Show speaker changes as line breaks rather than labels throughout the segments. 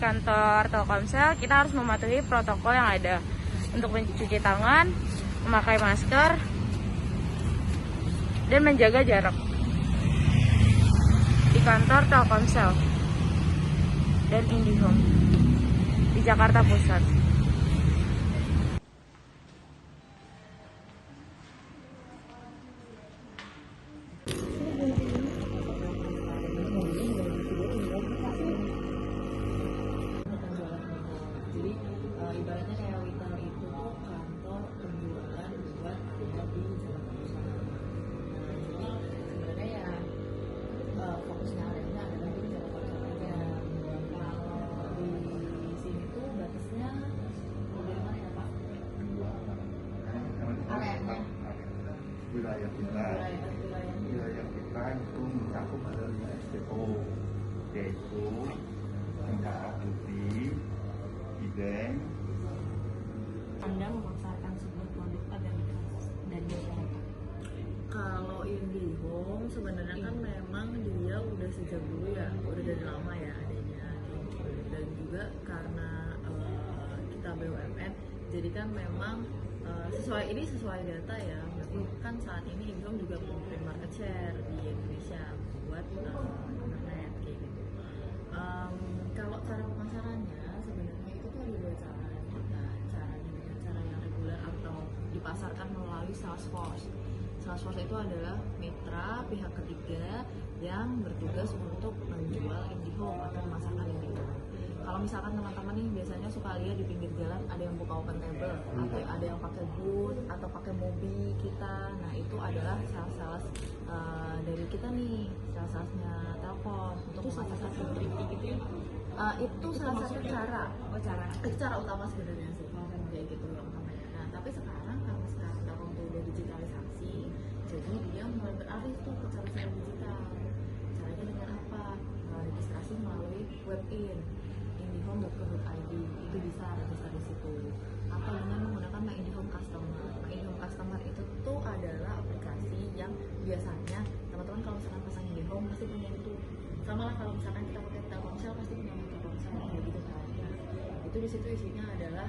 kantor Telkomsel kita harus mematuhi protokol yang ada untuk mencuci tangan, memakai masker, dan menjaga jarak di kantor Telkomsel dan IndiHome di Jakarta Pusat.
Ibaratnya kayak retail itu tuh kantor penjualan buat ada di Jakarta Pusat. Nah, jadi sebenarnya ya fokusnya areanya adalah di Jakarta Pusat aja. Kalau di sini tuh batasnya dari mana ya Pak? Areanya
wilayah kita itu mencakup ada 5 SPO, yaitu Cempaka Putih, Cideng.
Anda memasarkan sebuah produk agar dan masyarakat.
Kalau IndiHome sebenarnya kan memang dia udah sejak dulu ya, udah dari lama ya adanya, dan juga karena kita BUMN, jadi kan memang sesuai data ya, berarti kan saat ini IndiHome juga memimpin market share di Indonesia buat internet kayak gitu. Kalau cara pemasarannya sebenarnya itu tuh ada dua cara. Caranya dengan cara yang reguler atau dipasarkan melalui Salesforce. Salesforce itu adalah mitra pihak ketiga yang bertugas untuk menjual IndiHome atau memasarkan IndiHome. Kalau misalkan teman-teman nih biasanya suka lihat di pinggir jalan ada yang buka open table atau ada yang pakai booth atau pakai mobil kita, nah itu adalah sales dari kita nih, salesnya Telkom untuk memasarkan IndiHome gitu ya. Itu salah satu cara, itu cara utama sebenarnya sih, kayak gitu yang utamanya. Nah tapi sekarang karena sekarang Telkom tuh udah digitalisasi, jadi dia mulai beralih tuh ke cara-cara digital. Caranya dengan apa? Registrasi melalui webin indihome.co.id, itu bisa register di situ. Atau dengan menggunakan My IndiHome Customer. My IndiHome Customer itu tuh adalah aplikasi yang biasanya teman-teman kalau misalkan pasang IndiHome pasti punya itu. Sama lah kalau misalkan kita pakai Telkomsel pasti punya Telkomsel kayak gitu kan. Nah, itu di situ isinya adalah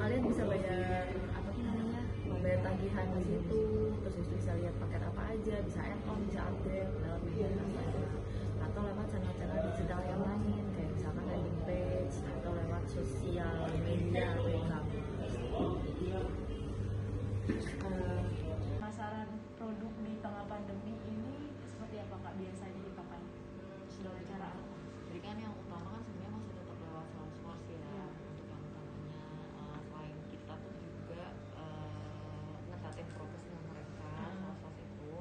kalian bisa bayar apa namanya, membayar tagihan di situ, terus bisa lihat paket apa aja, bisa add-on, bisa upgrade lewat media sosial atau lewat channel-channel digital yang lain kayak misalkan landing page atau lewat sosial media atau e-commerce.
Pemasaran produk di tengah pandemi ini seperti apa Kak biasanya dipakai? Dengan cara apa?
Jadi kan yang utama kan sebenarnya masih tetap lewat Salesforce ya, untuk yang utamanya. Selain kita tuh juga ngetatin prokes dengan mereka Salesforce itu.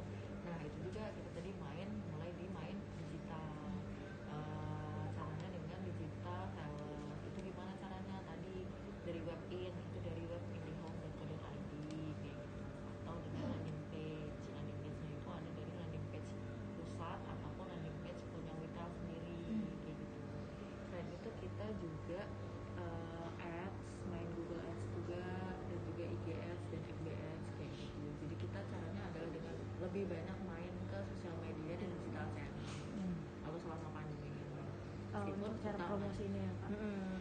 Nah itu juga kita tadi mulai digital. Caranya dengan digital sales itu gimana caranya? Tadi dari webin, itu dari web indihome.co.id kayak gitu. Atau dengan landing page-nya itu ada dari landing page pusat ataupun landing page punya retail sendiri kayak gitu. Selain itu kita juga ads, main Google Ads juga, dan juga IG Ads dan FB Ads kayak gitu. Jadi kita caranya adalah dengan lebih banyak main ke sosial media dan digital channel. Kalau selama pandemi ini.
Untuk cara promosinya ya Kak?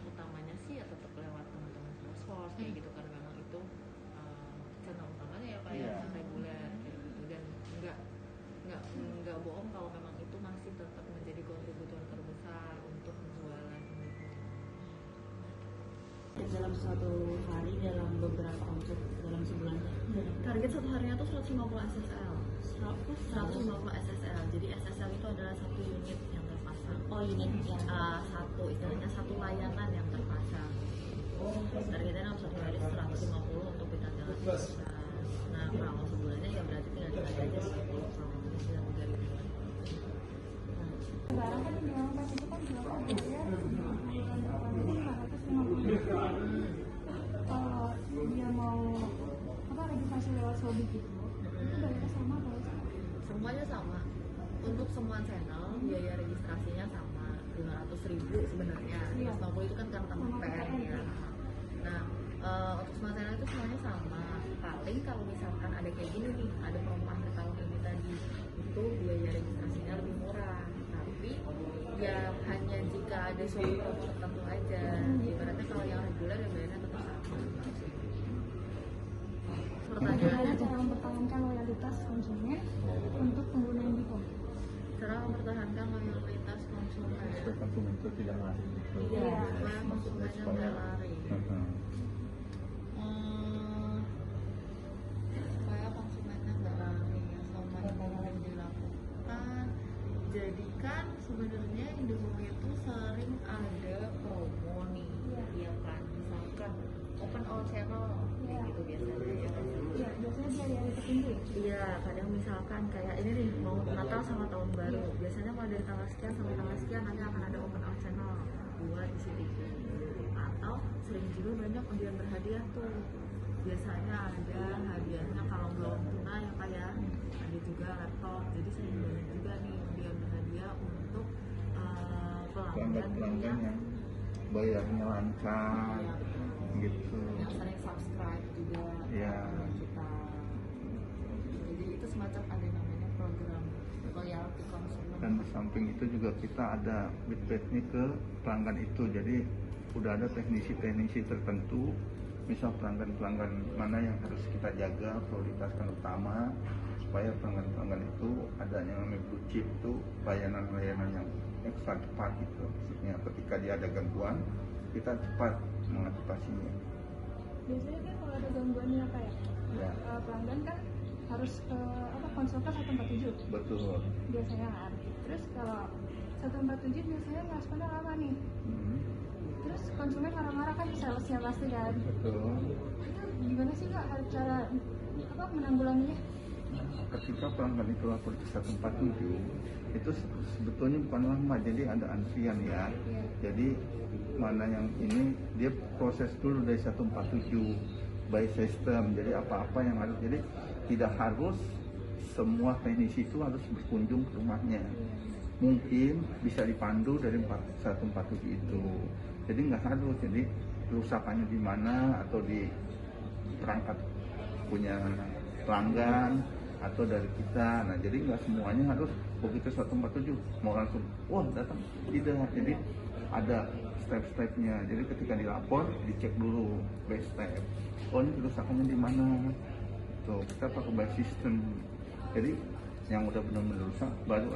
Utamanya sih ya tetap lewat teman-teman Salesforce kayak gitu, karena memang itu channel utamanya ya Pak ya, reguler kayak gitu. Dan nggak bohong kalau memang itu masih tetap menjadi kontributor terbesar untuk penjualan IndiHome.
Dalam satu hari, dalam beberapa omset dalam sebulan,
Target satu harinya tuh 150 SSL. 150 SSL. Jadi SSL itu adalah satu unit yang terpasang.
oh unit yang
Satu istilahnya satu layanan yang terpasang. Targetnya dalam satu hari 150 untuk kita jalan. Nah kalau sebulannya ya berarti tinggal dikali aja 10 kalau misalnya 3.000.
sekarang kan yang pas itu kan dilakukan ya 550. Kalau dia mau apa registrasi lewat Shopee gitu, itu bayarnya sama atau
Semuanya sama. Untuk semua channel biaya registrasinya sama 500.000 sebenarnya. 150 itu kan karena tambah PN ya. Nah untuk semua channel itu semuanya sama. Paling kalau misalkan ada kayak gini nih, ada promo akhir tahun ini tadi, itu biaya registrasinya lebih murah. Tapi ya hanya jika ada suatu promo tertentu aja. Ibaratnya kalau yang reguler ya bayarnya tetap sama.
Bagaimana cara mempertahankan loyalitas konsumen untuk pengguna IndiHome?
Cara mempertahankan loyalitas konsumen.
Supaya konsumen itu tidak lari gitu.
Iya, supaya konsumennya nggak lari. Supaya konsumennya nggak lari ya selama ini dilakukan. Jadi kan sebenarnya Indohome itu sering ada promo nih, ya kan? Misalkan open all channel, kayak gitu biasanya ya.
Iya, biasanya dia di hari tertentu ya?
Iya, kadang misalkan kayak ini nih mau Natal sama Tahun Baru, biasanya mulai dari tanggal sekian sampai tanggal sekian nanti akan ada open all channel buat CCTV. Atau sering juga banyak undian berhadiah tuh. Biasanya ada hadiahnya kalau belum tunai ya kayak ada juga laptop. Jadi sering banyak juga nih undian berhadiah untuk
Pelanggan yang bayarnya lancar gitu.
yang sering subscribe juga
Iya.
kita. Jadi itu semacam ada namanya program loyalty consumer.
Dan di samping itu juga kita ada feedbacknya ke pelanggan itu. Jadi udah ada teknisi-teknisi tertentu, misal pelanggan-pelanggan mana yang harus kita jaga, prioritaskan utama, supaya pelanggan-pelanggan itu adanya namanya blue chip itu layanan-layanan yang ekstra cepat gitu. Maksudnya ketika dia ada gangguan, kita cepat mengantisipasinya.
Biasanya kan kalau ada gangguannya kayak
Ya,
pelanggan kan harus ke konsultan 147
betul.
biasanya kan. Terus kalau 147 biasanya responnya lama nih. Terus konsumen marah-marah kan salesnya pasti kan.
Betul.
Itu gimana sih Kak cara menanggulanginya?
Ketika pelanggan itu lapor ke 147 itu sebetulnya bukan lama, jadi ada antrian ya. Jadi mana yang ini dia proses dulu dari 147 by system. Jadi apa-apa yang harus, jadi tidak harus semua teknisi itu harus berkunjung ke rumahnya. Mungkin bisa dipandu dari 147 itu. Jadi nggak harus, jadi kerusakannya di mana atau di perangkat punya pelanggan atau dari kita. Nah jadi nggak semuanya harus begitu 147 mau langsung wah datang, tidak. Jadi ada step-stepnya. Jadi ketika dilapor dicek dulu by step. Oh ini kerusakannya di mana? Tuh kita pakai by system. Jadi yang udah benar-benar rusak baru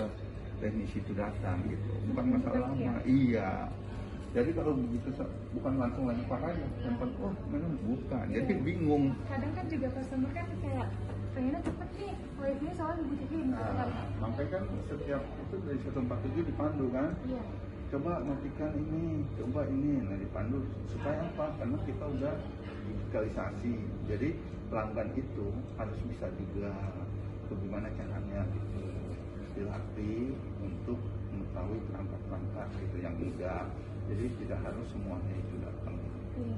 teknisi itu datang gitu. Bukan masalah lama. Iya. Jadi kalau begitu bukan langsung lempar aja, lempar oh memang bukan. Jadi bingung.
Kadang kan juga customer kan kayak pengennya cepet nih, ini soalnya dibutuhin.
Nah, makanya kan setiap itu dari 147 dipandu kan.
Iya.
Coba matikan ini, coba ini, nah dipandu supaya apa? Karena kita udah digitalisasi. Jadi pelanggan itu harus bisa juga bagaimana caranya gitu, dilatih untuk mengetahui perangkat-perangkat gitu yang mudah. Jadi tidak harus semuanya itu datang.
Iya.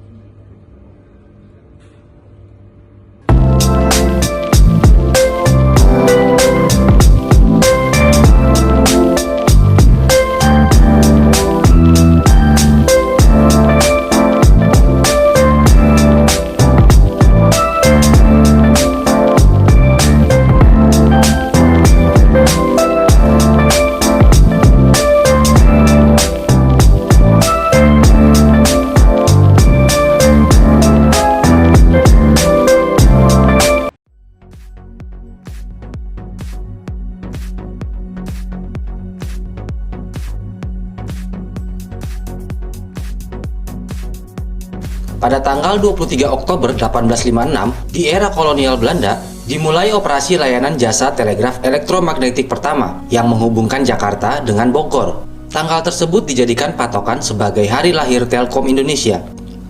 Pada tanggal 23 Oktober 1856, di era kolonial Belanda, dimulai operasi layanan jasa telegraf elektromagnetik pertama yang menghubungkan Jakarta dengan Bogor. Tanggal tersebut dijadikan patokan sebagai hari lahir Telkom Indonesia.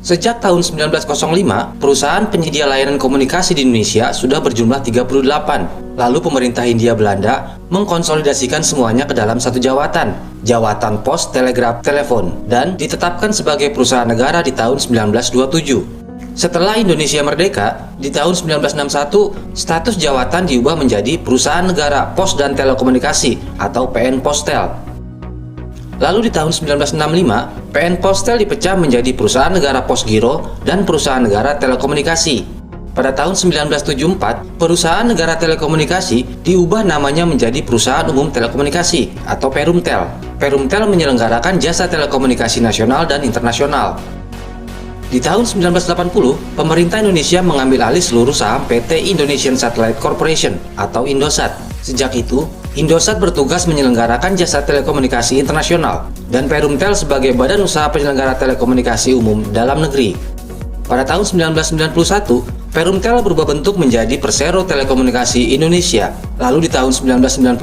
Sejak tahun 1905, perusahaan penyedia layanan komunikasi di Indonesia sudah berjumlah 38. Lalu pemerintah Hindia Belanda mengkonsolidasikan semuanya ke dalam satu jawatan, Jawatan Pos Telegraf Telepon, dan ditetapkan sebagai perusahaan negara di tahun 1927. Setelah Indonesia merdeka, di tahun 1961, status jawatan diubah menjadi Perusahaan Negara Pos dan Telekomunikasi atau PN Postel. Lalu di tahun 1965, PN Postel dipecah menjadi Perusahaan Negara Pos Giro dan Perusahaan Negara Telekomunikasi. Pada tahun 1974, perusahaan negara telekomunikasi diubah namanya menjadi Perusahaan Umum Telekomunikasi atau Perumtel. Perumtel menyelenggarakan jasa telekomunikasi nasional dan internasional. Di tahun 1980, pemerintah Indonesia mengambil alih seluruh saham PT Indonesian Satellite Corporation atau Indosat. Sejak itu, Indosat bertugas menyelenggarakan jasa telekomunikasi internasional dan Perumtel sebagai badan usaha penyelenggara telekomunikasi umum dalam negeri. Pada tahun 1991, Perumtel berubah bentuk menjadi Persero Telekomunikasi Indonesia. Lalu di tahun 1995,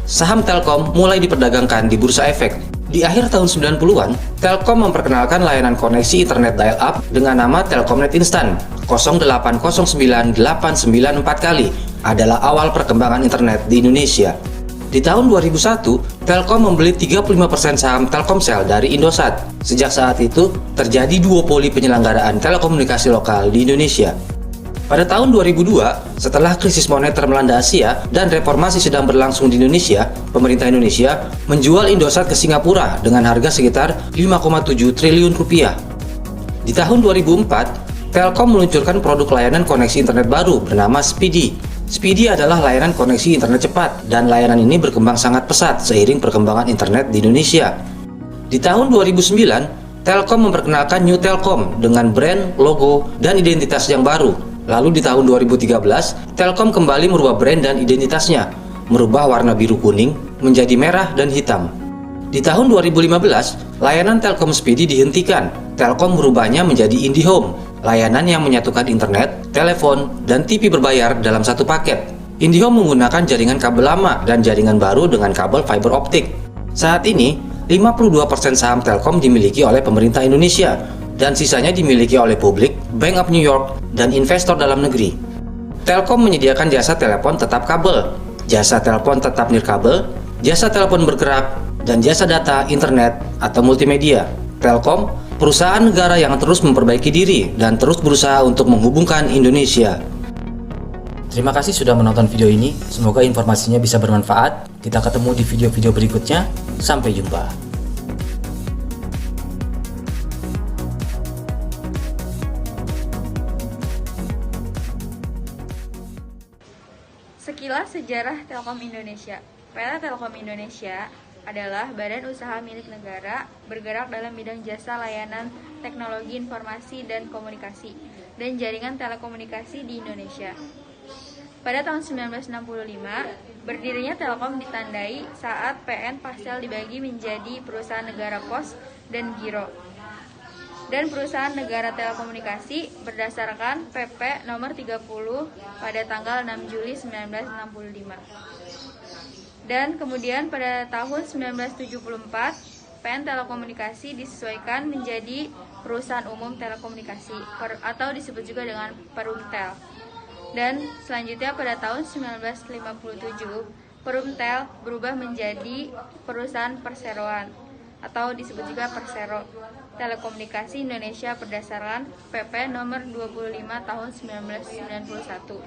saham Telkom mulai diperdagangkan di Bursa Efek. Di akhir tahun 90-an, Telkom memperkenalkan layanan koneksi internet dial-up dengan nama Telkomnet Instan. 0809894 kali adalah awal perkembangan internet di Indonesia. Di tahun 2001, Telkom membeli 35% saham Telkomsel dari Indosat. Sejak saat itu, terjadi duopoli penyelenggaraan telekomunikasi lokal di Indonesia. Pada tahun 2002, setelah krisis moneter melanda Asia dan reformasi sedang berlangsung di Indonesia, pemerintah Indonesia menjual Indosat ke Singapura dengan harga sekitar 5,7 triliun rupiah. Di tahun 2004, Telkom meluncurkan produk layanan koneksi internet baru bernama Speedy. Speedy adalah layanan koneksi internet cepat dan layanan ini berkembang sangat pesat seiring perkembangan internet di Indonesia. Di tahun 2009, Telkom memperkenalkan New Telkom dengan brand, logo, dan identitas yang baru. Lalu di tahun 2013, Telkom kembali merubah brand dan identitasnya, merubah warna biru kuning menjadi merah dan hitam. Di tahun 2015, layanan Telkom Speedy dihentikan. Telkom merubahnya menjadi IndiHome, layanan yang menyatukan internet, telepon, dan TV berbayar dalam satu paket. IndiHome menggunakan jaringan kabel lama dan jaringan baru dengan kabel fiber optik. Saat ini, 52% saham Telkom dimiliki oleh pemerintah Indonesia, dan sisanya dimiliki oleh publik, Bank of New York, dan investor dalam negeri. Telkom menyediakan jasa telepon tetap kabel, jasa telepon tetap nirkabel, jasa telepon bergerak, dan jasa data, internet, atau multimedia. Telkom, perusahaan negara yang terus memperbaiki diri dan terus berusaha untuk menghubungkan Indonesia. Terima kasih sudah menonton video ini, semoga informasinya bisa bermanfaat. Kita ketemu di video-video berikutnya, sampai jumpa.
Sekilas sejarah Telkom Indonesia. PT Telkom Indonesia adalah badan usaha milik negara bergerak dalam bidang jasa layanan teknologi informasi dan komunikasi dan jaringan telekomunikasi di Indonesia. Pada tahun 1965, berdirinya Telkom ditandai saat PN Pastel dibagi menjadi perusahaan negara pos dan giro, dan perusahaan negara telekomunikasi berdasarkan PP nomor 30 pada tanggal 6 Juli 1965. Dan kemudian pada tahun 1974, PN Telekomunikasi disesuaikan menjadi Perusahaan Umum Telekomunikasi atau disebut juga dengan Perumtel. Dan selanjutnya pada tahun 1957, Perumtel berubah menjadi Perusahaan Perseroan atau disebut juga Persero Telekomunikasi Indonesia berdasarkan PP nomor 25 tahun 1991.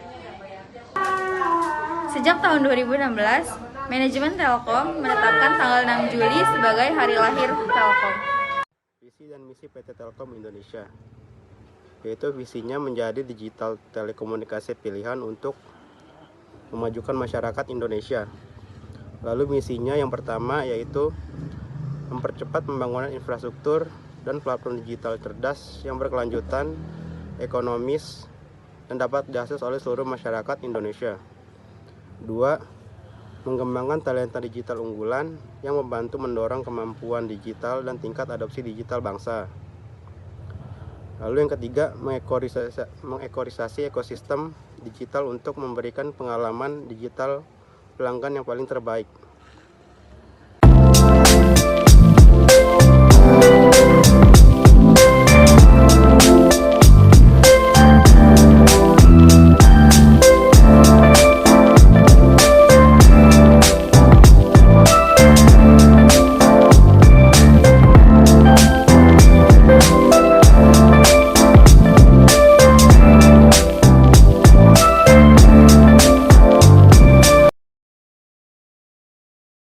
Sejak tahun 2016, manajemen Telkom menetapkan tanggal 6 Juli sebagai hari lahir Telkom.
Visi dan misi PT Telkom Indonesia, yaitu visinya menjadi digital telekomunikasi pilihan untuk memajukan masyarakat Indonesia. Lalu misinya yang pertama yaitu mempercepat pembangunan infrastruktur dan platform digital cerdas yang berkelanjutan, ekonomis, dan dapat diakses oleh seluruh masyarakat Indonesia. 2. Mengembangkan talenta digital unggulan yang membantu mendorong kemampuan digital dan tingkat adopsi digital bangsa. Lalu yang ketiga, mengekorisasi ekosistem digital untuk memberikan pengalaman digital pelanggan yang paling terbaik.